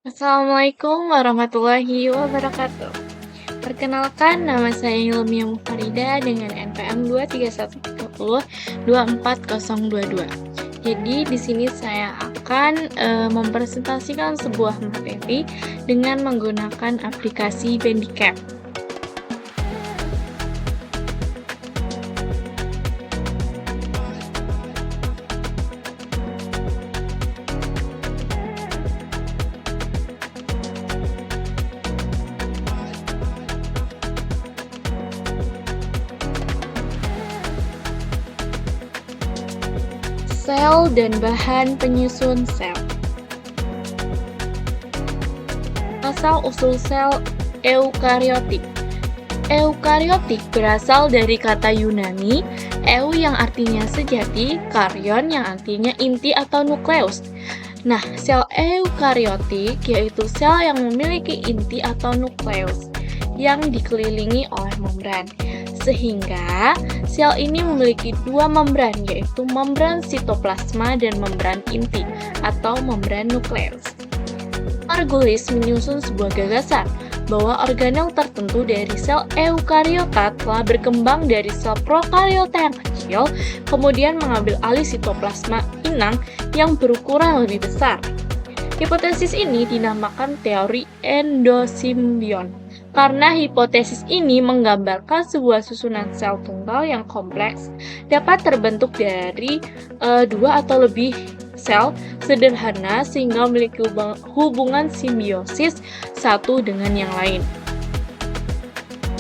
Assalamualaikum warahmatullahi wabarakatuh. Perkenalkan, nama saya Hilmiah Mufarida dengan NPM 23130 Jadi di sini saya akan mempresentasikan sebuah materi dengan menggunakan aplikasi Bandicap. Sel dan bahan penyusun sel. Asal-usul sel eukariotik. Eukariotik berasal dari kata Yunani eu yang artinya sejati, karyon yang artinya inti atau nukleus. Nah, sel eukariotik yaitu sel yang memiliki inti atau nukleus yang dikelilingi oleh membran. Sehingga sel ini memiliki dua membran, yaitu membran sitoplasma dan membran inti atau membran nukleus. Margulis menyusun sebuah gagasan bahwa organel tertentu dari sel eukariota telah berkembang dari sel prokariota yang kecil, kemudian mengambil alih sitoplasma inang yang berukuran lebih besar. Hipotesis ini dinamakan teori endosimbion. Karena hipotesis ini menggambarkan sebuah susunan sel tunggal yang kompleks dapat terbentuk dari dua atau lebih sel sederhana sehingga memiliki hubungan simbiosis satu dengan yang lain.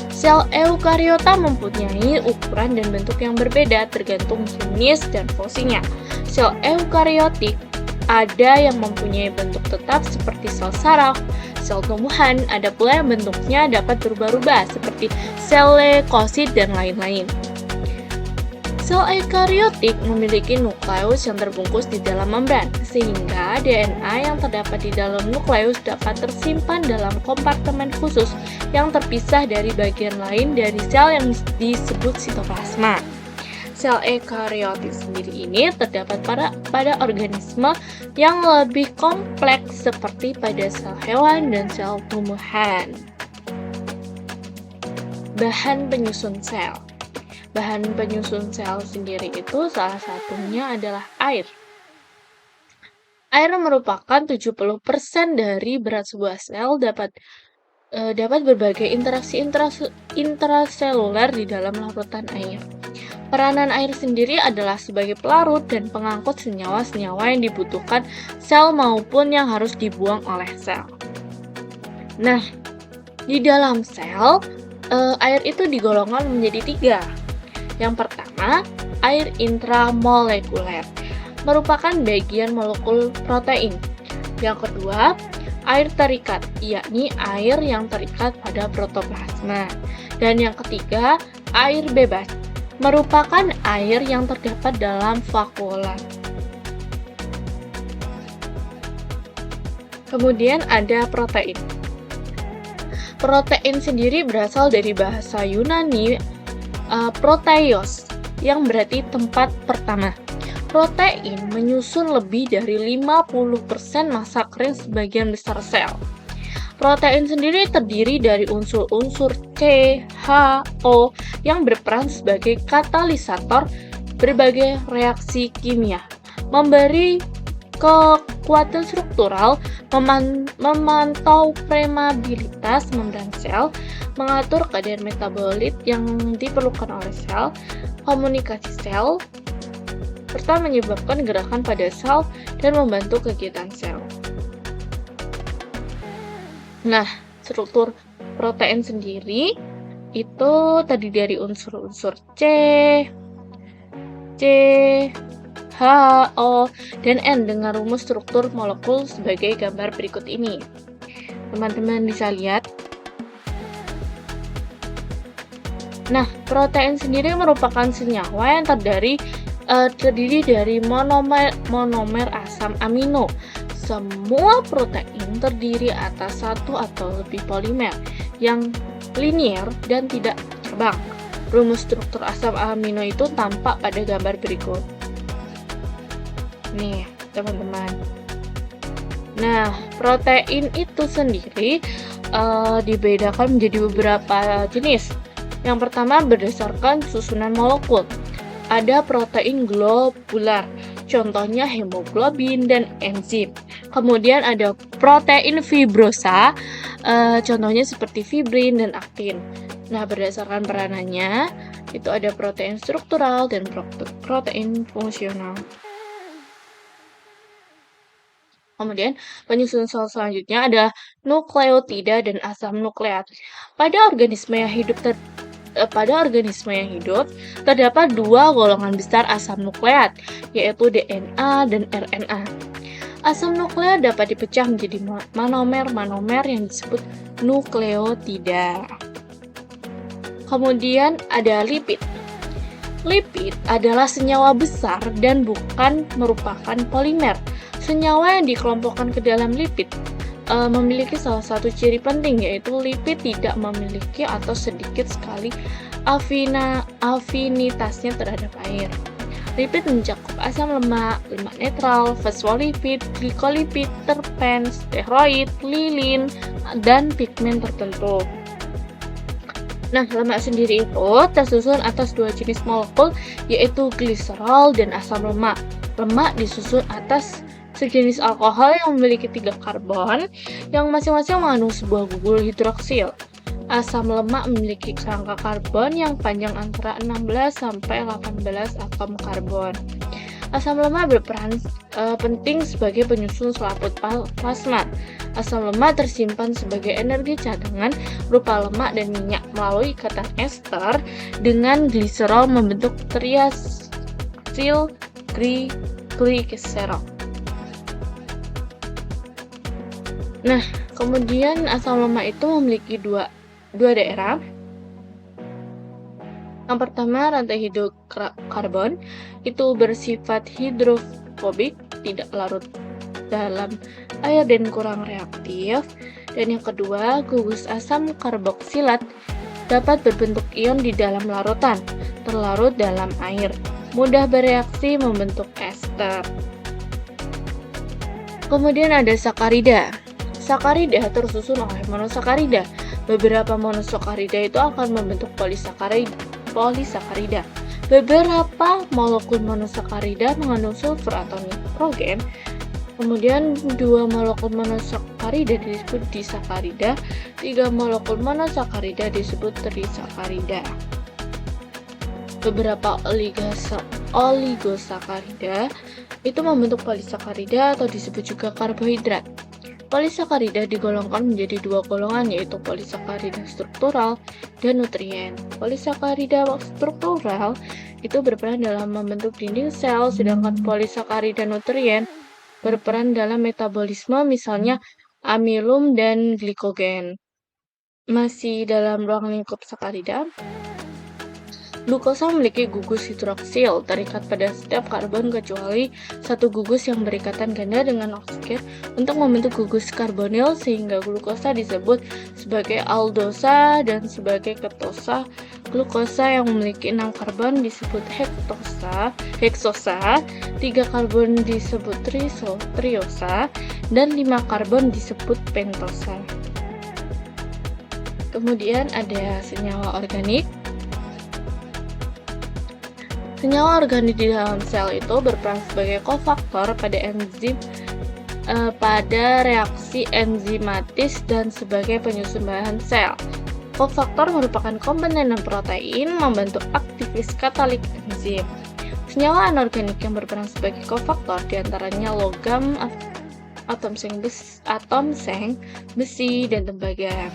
Sel eukariota mempunyai ukuran dan bentuk yang berbeda tergantung jenis dan fungsinya. Sel eukariotik ada yang mempunyai bentuk tetap seperti sel saraf. Sel tumbuhan ada pula yang bentuknya dapat berubah-ubah seperti sel leukosit dan lain-lain. Sel eukariotik memiliki nukleus yang terbungkus di dalam membran, sehingga DNA yang terdapat di dalam nukleus dapat tersimpan dalam kompartemen khusus yang terpisah dari bagian lain dari sel yang disebut sitoplasma. Sel eukariotik sendiri ini terdapat pada organisme yang lebih kompleks seperti pada sel hewan dan sel tumbuhan. Bahan penyusun sel. Bahan penyusun sel sendiri itu salah satunya adalah air. Air merupakan 70% dari berat sebuah sel dapat berbagai interaksi intraseluler di dalam larutan air. Peranan air sendiri adalah sebagai pelarut dan pengangkut senyawa-senyawa yang dibutuhkan sel maupun yang harus dibuang oleh sel. Nah, di dalam sel, air itu digolongkan menjadi tiga. Yang pertama, air intramolekuler, merupakan bagian molekul protein. Yang kedua, air terikat, yakni air yang terikat pada protoplasma. Dan yang ketiga, air bebas, merupakan air yang terdapat dalam vakuola. Kemudian ada protein. Protein sendiri berasal dari bahasa Yunani proteios, yang berarti tempat pertama. Protein menyusun lebih dari 50% massa kering sebagian besar sel. Protein sendiri terdiri dari unsur-unsur C, H, O yang berperan sebagai katalisator berbagai reaksi kimia, memberi kekuatan struktural, memantau permeabilitas membran sel, mengatur kadar metabolit yang diperlukan oleh sel, komunikasi sel, serta menyebabkan gerakan pada sel dan membantu kegiatan sel. Nah, struktur protein sendiri itu terdiri dari unsur-unsur C, H, O, dan N dengan rumus struktur molekul sebagai gambar berikut ini. Teman-teman bisa lihat. Nah, protein sendiri merupakan senyawa yang terdiri dari monomer asam amino. Semua protein terdiri atas satu atau lebih polimer yang linier dan tidak terbang. Rumus struktur asam amino itu tampak pada gambar berikut. Nih, teman-teman. Nah, protein itu sendiri dibedakan menjadi beberapa jenis. Yang pertama berdasarkan susunan molekul. Ada protein globular, contohnya hemoglobin dan enzim. Kemudian ada protein fibrosa, contohnya seperti fibrin dan aktin. Nah, berdasarkan peranannya, itu ada protein struktural dan protein fungsional. Kemudian, penyusun sel selanjutnya ada nukleotida dan asam nukleat. Pada organisme yang hidup terdapat dua golongan besar asam nukleat, yaitu DNA dan RNA. Asam nukleat dapat dipecah menjadi monomer yang disebut nukleotida. Kemudian ada lipid. Lipid adalah senyawa besar dan bukan merupakan polimer. Senyawa yang dikelompokkan ke dalam lipid memiliki salah satu ciri penting, yaitu lipid tidak memiliki atau sedikit sekali afinitasnya terhadap air. Lipid mencakup asam lemak, lemak netral, fosfolipid, glikolipid, terpen, steroid, lilin, dan pigmen tertentu. Nah, lemak sendiri itu tersusun atas dua jenis molekul, yaitu gliserol dan asam lemak. Lemak disusun atas sejenis alkohol yang memiliki 3 karbon, yang masing-masing mengandung sebuah gugur hidroksil. Asam lemak memiliki kerangka karbon yang panjang antara 16 sampai 18 atom karbon. Asam lemak berperan penting sebagai penyusun selaput plasma. Asam lemak tersimpan sebagai energi cadangan berupa lemak dan minyak melalui ikatan ester dengan gliserol membentuk triasil gliserol. Nah, kemudian asam lemak itu memiliki dua daerah. Yang pertama, rantai hidrokarbon itu bersifat hidrofobik, tidak larut dalam air dan kurang reaktif. Dan yang kedua, gugus asam karboksilat dapat berbentuk ion di dalam larutan, terlarut dalam air, mudah bereaksi membentuk ester. Kemudian ada sakarida. Sakarida tersusun oleh monosakarida. Beberapa monosakarida itu akan membentuk polisakarida. Beberapa molekul monosakarida mengandung sulfur atau nitrogen. Kemudian 2 molekul monosakarida disebut disakarida, 3 molekul monosakarida disebut trisakarida. Beberapa oligosakarida itu membentuk polisakarida atau disebut juga karbohidrat. Polisakarida digolongkan menjadi 2 golongan, yaitu polisakarida struktural dan nutrien. Polisakarida struktural itu berperan dalam membentuk dinding sel, sedangkan polisakarida nutrien berperan dalam metabolisme, misalnya amilum dan glikogen. Masih dalam ruang lingkup sakarida, glukosa memiliki gugus hidroksil terikat pada setiap karbon kecuali satu gugus yang berikatan ganda dengan oksigen untuk membentuk gugus karbonil, sehingga glukosa disebut sebagai aldosa dan sebagai ketosa. Glukosa yang memiliki 6 karbon disebut heksosa, 3 karbon disebut triosa, dan 5 karbon disebut pentosa. Kemudian ada senyawa organik. Senyawa organik di dalam sel itu berperan sebagai kofaktor pada pada reaksi enzimatis dan sebagai penyusun bahan sel. Kofaktor merupakan komponen protein membantu aktivitas katalik enzim. Senyawa anorganik yang berperan sebagai kofaktor diantaranya logam, atom seng, besi, dan tembaga.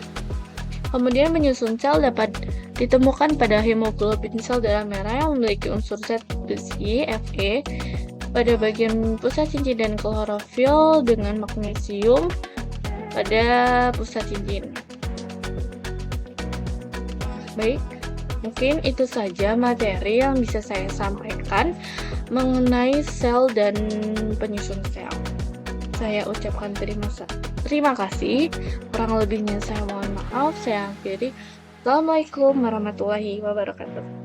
Kemudian penyusun sel dapat ditemukan pada hemoglobin sel darah merah yang memiliki unsur zat besi Fe pada bagian pusat cincin dan klorofil dengan magnesium pada pusat cincin. Baik, mungkin itu saja materi yang bisa saya sampaikan mengenai sel dan penyusun sel. Saya ucapkan terima kasih. Kurang lebihnya saya mohon maaf. Saya akhiri. Assalamualaikum warahmatullahi wabarakatuh.